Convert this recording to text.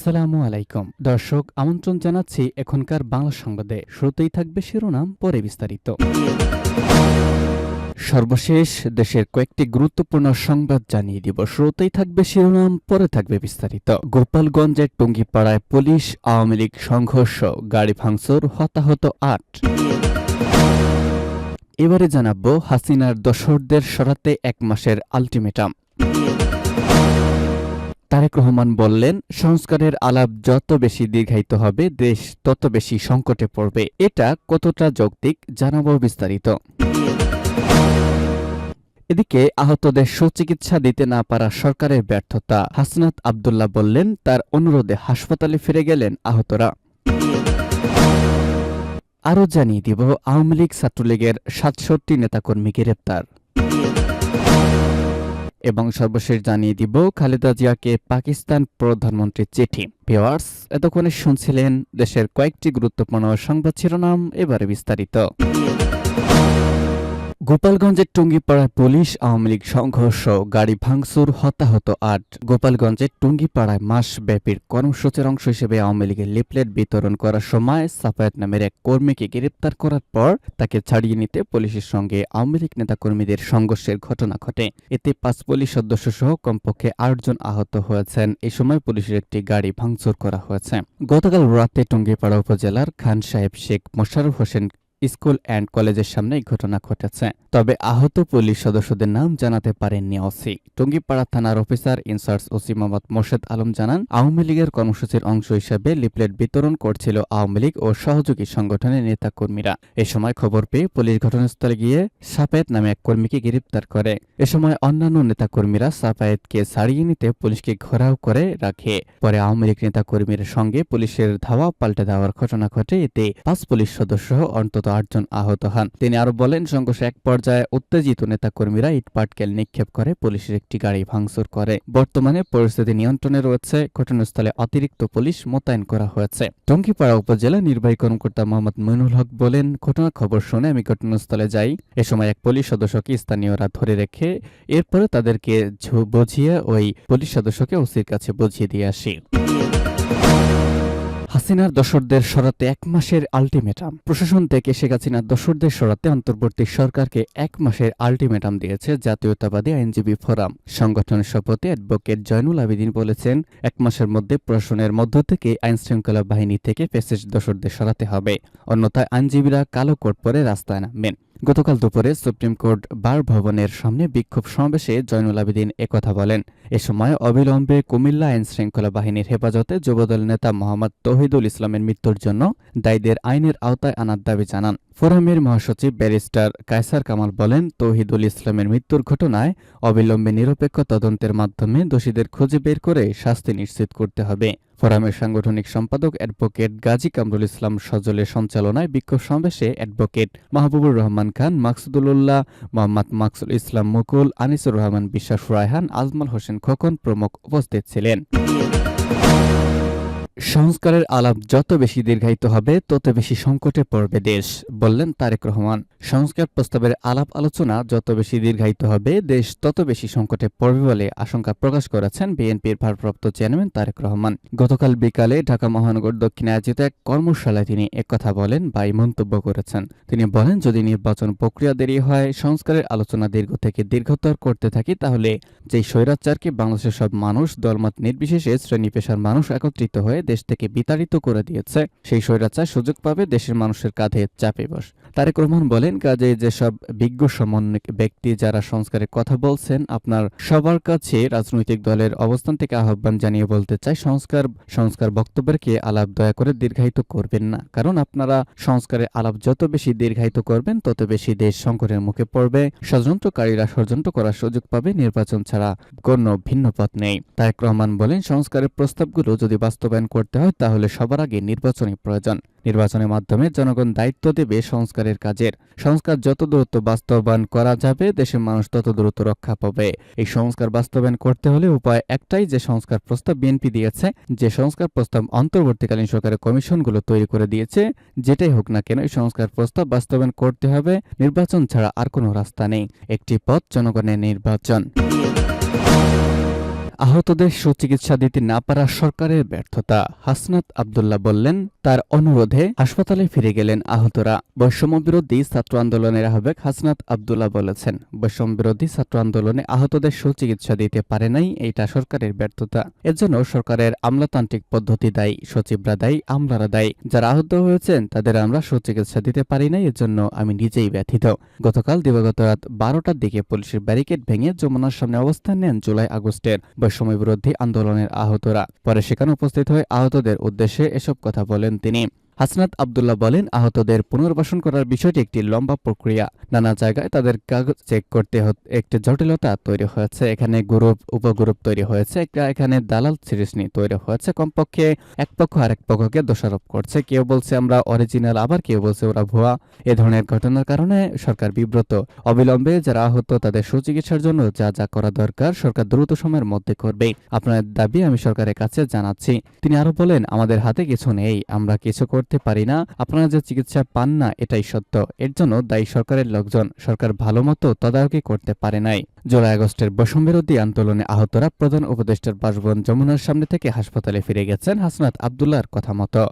আসসালামু আলাইকুম দর্শক, আমন্ত্রণ জানাচ্ছি এখনকার বাংলা সংবাদে। শুরুতেই থাকবে শিরোনাম, পরে বিস্তারিত। সর্বশেষ দেশের কয়েকটি গুরুত্বপূর্ণ সংবাদ জানিয়ে দিব। শুরুতেই থাকবে শিরোনাম, পরে থাকবে বিস্তারিত। গোপালগঞ্জের টুঙ্গিপাড়ায় পুলিশ আওয়ামী লীগ সংঘর্ষ, গাড়ি ভাঙচুর, হতাহত ৮। এবারে জানাবো হাসিনার দোসরদের সরাতে ১ মাসের আলটিমেটাম। তারেক রহমান বললেন, সংস্কারের আলাপ যত বেশি দীর্ঘায়িত হবে দেশ তত বেশি সংকটে পড়বে। এটা কতটা যৌক্তিক, জানাবো বিস্তারিত। এদিকে আহতদের সুচিকিৎসা দিতে না পারা সরকারের ব্যর্থতা। হাসনাত আব্দুল্লাহ বললেন, তার অনুরোধে হাসপাতালে ফিরে গেলেন আহতরা। আরও জানিয়ে দিব, আওয়ামী লীগ ছাত্রলীগের ৬৭ নেতাকর্মী গ্রেপ্তার। এবং সর্বশেষ জানিয়ে দিব, খালেদা জিয়াকে পাকিস্তান প্রধানমন্ত্রীর চিঠি। ভিউয়ার্স, এতক্ষণে শুনছিলেন দেশের কয়েকটি গুরুত্বপূর্ণ সংবাদ শিরোনাম, এবারে বিস্তারিত। গোপালগঞ্জের টুঙ্গিপাড়ায় পুলিশ আওয়ামী লীগ সংঘর্ষ, গাড়ি ভাঙচুর, হতাহত ৮। গোপালগঞ্জের টুঙ্গিপাড়ায় মাসব্যাপী কর্মসূচির অংশ হিসেবে আওয়ামী লীগের লিফলেট বিতরণ করার সময় সাফায়েত নামের এক কর্মীকে গ্রেপ্তার করার পর তাকে ছাড়িয়ে নিতে পুলিশের সঙ্গে আওয়ামী লীগ নেতাকর্মীদের সংঘর্ষের ঘটনা ঘটে। এতে ৫ পুলিশ সদস্য সহ কমপক্ষে ৮ জন আহত হয়েছেন। এই সময় পুলিশের একটি গাড়ি ভাঙচুর করা হয়েছে। গতকাল রাতে টুঙ্গিপাড়া উপজেলার খান সাহেব শেখ মোশাররফ হোসেন স্কুল অ্যান্ড কলেজের সামনে এই ঘটনা ঘটেছে। তবে আহত পুলিশ সদস্যদের নাম জানাতে পারেননি ওসি। টুঙ্গিপাড়া থানার officer in charge OC Mohammad Morshed Alam জানান, আওয়ামী লীগের কর্মসূচির অংশ হিসেবে লিফলেট বিতরণ করছিল আওয়ামী লীগ ও সহযোগী সংগঠনের নেতাকর্মীরা। এ সময় খবর পেয়ে পুলিশ ঘটনাস্থলে গিয়ে সাফায়েত নামে এক কর্মীকে গ্রেপ্তার করে। এ সময় অন্যান্য নেতাকর্মীরা সাফায়েতকে ছাড়িয়ে নিতে পুলিশকে ঘেরাও করে রাখে। পরে আওয়ামী লীগ নেতাকর্মীর সঙ্গে পুলিশের ধাওয়া পাল্টে দেওয়ার ঘটনা ঘটে। এতে ৫ পুলিশ সদস্য অন্তত ৮ জন আহত হন। তিনি আরো বলেন, সংঘর্ষে এক পর্যায়ে উত্তেজিত নেতাকর্মীরা ইটপাটকেল নিক্ষেপ করে পুলিশের একটি গাড়ি ভাঙচুর করে। বর্তমানে পরিস্থিতি নিয়ন্ত্রণে রয়েছে। ঘটনাস্থলে অতিরিক্ত পুলিশ মোতায়েন করা হয়েছে। টুঙ্গিপাড়া উপজেলা নির্বাহী কর্মকর্তা মোহাম্মদ মইনুল হক বলেন, ঘটনার খবর শুনে আমি ঘটনাস্থলে যাই। এ সময় এক পুলিশ সদস্যকে স্থানীয়রা ধরে রেখে এরপরে তাদেরকে বুঝিয়ে ওই পুলিশ সদস্যকে ওসির কাছে বুঝিয়ে দিয়ে আসি। হাসিনার দোসরদের সরাতে ১ মাসের আলটিমেটাম। প্রশাসন থেকে শেখ হাসিনার দোসরদের সরাতে অন্তর্বর্তী সরকারকে ১ মাসের আলটিমেটাম দিয়েছে জাতীয়তাবাদী আইনজীবী ফোরাম। সংগঠনের সভাপতি অ্যাডভোকেট জয়নুল আবেদিন বলেছেন, ১ মাসের মধ্যে প্রশাসনের মধ্য থেকে আইনশৃঙ্খলা বাহিনী থেকে ফ্যাসিস্ট দোসরদের সরাতে হবে, অন্যথায় আইনজীবীরা কালো কোট পরে রাস্তায় নামবেন। গতকাল দুপুরে সুপ্রিম কোর্ট বার ভবনের সামনে বিক্ষোভ সমাবেশে জয়নুল আবেদিন একথা বলেন। এ সময় অবিলম্বে কুমিল্লা আইন শৃঙ্খলা বাহিনীর হেফাজতে যুবদল নেতা মোহাম্মদ তৌহিদুল ইসলামের মৃত্যুর জন্য দায়ীদের আইনের আওতায় আনার দাবি জানান। ফোরামের মহাসচিব ব্যারিস্টার কায়সার কামাল বলেন, তৌহিদুল ইসলামের মৃত্যুর ঘটনায় অবিলম্বে নিরপেক্ষ তদন্তের মাধ্যমে দোষীদের খুঁজে বের করে শাস্তি নিশ্চিত করতে হবে। ফোরামের সাংগঠনিক সম্পাদক অ্যাডভোকেট গাজী কামরুল ইসলাম সজলের সঞ্চালনায় বিক্ষোভ সমাবেশে অ্যাডভোকেট মাহবুবুর রহমান খান, মাকসুদুল্লাহ, মোহাম্মদ মাকসুল ইসলাম মুকুল, আনিসুর রহমান বিশ্বাস রায়হান, আজমল হোসেন খোকন প্রমুখ উপস্থিত ছিলেন। সংস্কারের আলাপ যত বেশি দীর্ঘায়িত হবে তত বেশি সংকটে পড়বে দেশ, বললেন তারেক রহমান। সংস্কার প্রস্তাবের আলাপ আলোচনা যত বেশি দীর্ঘায়িত হবে দেশ তত বেশি সংকটে পড়বে বলে আশঙ্কা প্রকাশ করেছেন বিএনপির ভারপ্রাপ্ত চেয়ারম্যান তারেক রহমান। গতকাল বিকালে ঢাকা মহানগর দক্ষিণে আয়োজিত এক কর্মশালায় তিনি একথা বলেন বা এই মন্তব্য করেছেন। তিনি বলেন, যদি নির্বাচন প্রক্রিয়া দেরি হয়, সংস্কারের আলোচনা দীর্ঘ থেকে দীর্ঘতর করতে থাকি, তাহলে যেই স্বৈরাচারকে বাংলাদেশের সব মানুষ দলমত নির্বিশেষে শ্রেণী পেশার মানুষ একত্রিত হয়ে দেশ থেকে বিতাড়িত করে দিয়েছে, সেই স্বৈরাচার সুযোগ পাবে দেশের মানুষের কাঁধে চাপে বস। তারেক রহমান বলেন, কাজে যেসব বিজ্ঞ সমন্বয়ক ব্যক্তি যারা সংস্কারের কথা বলছেন, আপনার সবার কাছে রাজনৈতিক দলের অবস্থান থেকে আহ্বান জানিয়ে বলতে চাই, সংস্কার বক্তব্যকে আলাপ দয়া করে দীর্ঘায়িত করবেন না। কারণ আপনারা সংস্কারের আলাপ যত বেশি দীর্ঘায়িত করবেন তত বেশি দেশ সংকটের মুখে পড়বে। ষড়যন্ত্রকারীরা ষড়যন্ত্র করার সুযোগ পাবে। নির্বাচন ছাড়া কোনো ভিন্ন পথ নেই। তারেক রহমান বলেন, সংস্কারের প্রস্তাবগুলো যদি বাস্তবায়ন করতে হয় তাহলে সবার আগে নির্বাচনী প্রয়োজন। নির্বাচনের মাধ্যমে জনগণ দায়িত্ব দেবে সংস্কারের কাজের। সংস্কার যত দ্রুত বাস্তবায়ন করা যাবে দেশের মানুষ তত দ্রুত রক্ষা পাবে। এই সংস্কার বাস্তবায়ন করতে হলে উপায় একটাই, যে সংস্কার প্রস্তাব বিএনপি দিয়েছে, যে সংস্কার প্রস্তাব অন্তর্বর্তীকালীন সরকারের কমিশনগুলো তৈরি করে দিয়েছে, যেটাই হোক না কেন এই সংস্কার প্রস্তাব বাস্তবায়ন করতে হবে। নির্বাচন ছাড়া আর কোনো রাস্তা নেই। একটি পথ, জনগণের নির্বাচন। আহতদের সুচিকিৎসা দিতে না পারা সরকারের ব্যর্থতা। হাসনাত আব্দুল্লাহ বললেন, তার অনুরোধে হাসপাতালে ফিরে গেলেন আহতরা। বৈষম্যবিরোধী ছাত্র আন্দোলনের আহ্বায়ক হাসনাত আব্দুল্লাহ বলেছেন, বৈষম্যবিরোধী ছাত্র আন্দোলনে আহতদের সুচিকিৎসা দিতে পারে নাই, এটা সরকারের ব্যর্থতা। এর জন্য সরকারের আমলাতান্ত্রিক পদ্ধতি দায়ী, সচিবরা দায়ী, আমলারা দায়ী। যারা আহত হয়েছেন তাদের আমরা সুচিকিৎসা দিতে পারি নাই, এর জন্য আমি নিজেই ব্যথিত। গতকাল দিবাগত রাত 12টার দিকে পুলিশের ব্যারিকেড ভেঙে যমুনার সামনে অবস্থান নেন জুলাই আগস্টের বৈষম্যবিরোধী আন্দোলনের আহতরা। পরে সেখানে উপস্থিত হয়ে আহতদের উদ্দেশ্যে এসব কথা বলেন তিনি। হাসনাত আব্দুল্লাহ বলেন, আহতদের পুনর্বাসন করার বিষয়টি একটি লম্বা প্রক্রিয়া। নানা জায়গায় তাদের কাগজ চেক করতে একটি জটিলতা তৈরি হয়েছে। এখানে গ্রুপ উপগ্রুপ তৈরি হয়েছে, এখানে দালাল সিরিজনি তৈরি হয়েছে। কমপক্ষে এক পক্ষ আরেক পক্ষকে দোষারোপ করছে। কেউ বলছে আমরা অরিজিনাল, আবার কেউ বলছে ওরা ভুয়া। এ ধরনের ঘটনার কারণে সরকার বিব্রত। অবিলম্বে যারা আহত তাদের সুচিকিৎসার জন্য যা যা করা দরকার সরকার দ্রুত সময়ের মধ্যে করবে। আপনার দাবি আমি সরকারের কাছে জানাচ্ছি। তিনি আরো বলেন, আমাদের হাতে কিছু নেই, আমরা কিছু করতে পারি না। আপনারা যে চিকিৎসা পান না এটাই সত্য। এর জন্য দায়ী সরকারের লোকজন। সরকার ভালোমতো তদারকি করতে পারে নাই। জুলাই আগস্টের বৈষম্যবিরোধী আন্দোলনে আহতরা প্রধান উপদেষ্টার বাসভবন যমুনার সামনে থেকে হাসপাতালে ফিরে গেছেন হাসনাত আব্দুল্লাহর কথা মতো।